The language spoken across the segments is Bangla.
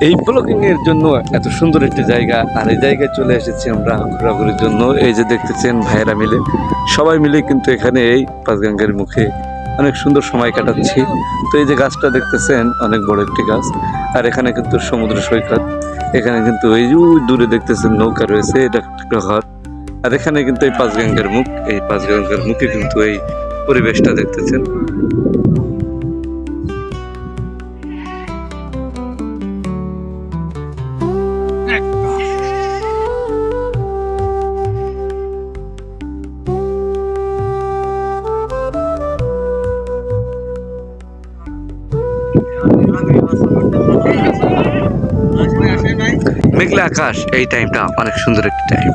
এই ব্লগিং এর জন্য এত সুন্দর একটি জায়গা, আর এই জায়গায় চলে এসেছি আমরা ঘোরাঘুরির জন্য। এই যে দেখতেছেন ভাইয়েরা মিলে, সবাই মিলে কিন্তু এখানে এই পাঁচগাঙ্গের মুখে অনেক সুন্দর সময় কাটাচ্ছি। তো এই যে গাছটা দেখতেছেন অনেক বড় একটি গাছ, আর এখানে কিন্তু সমুদ্র সৈকত। এখানে কিন্তু এই যে দূরে দেখতেছেন নৌকা রয়েছে, এটা একটা ঘর। আর এখানে কিন্তু এই পাঁচগাঙ্গের মুখ, এই পাঁচগাঙ্গের মুখে কিন্তু এই পরিবেশটা দেখতেছেন। মেঘলা আকাশ, এই টাইমটা অনেক সুন্দর একটি টাইম।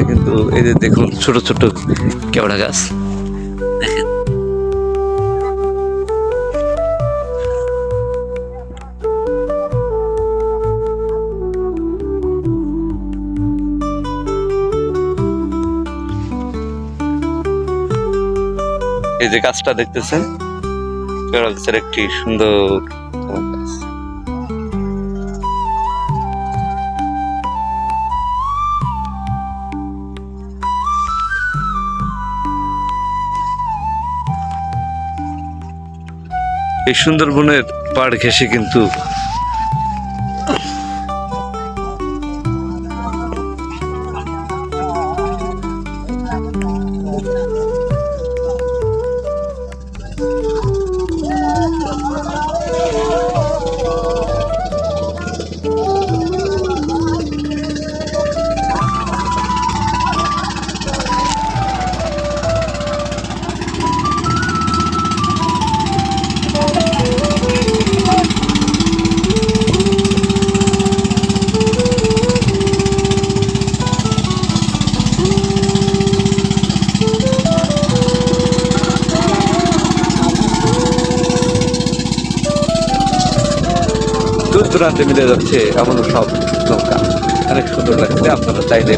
কিন্তু এই যে দেখুন ছোট ছোট কেওড়া গাছ দেখেন। এই যে গাছটা দেখতেছেন, কেওড়া গাছের একটি সুন্দর গাছ। এই সুন্দরবনের পাড় ঘেঁষে কিন্তু দূর দূরান্তে মিলে যাচ্ছে এমন সব নৌকা, অনেক সুন্দর লাগছে। আপনারা চাইলে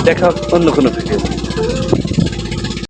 দেখা অন্য কোনো ভিডিও।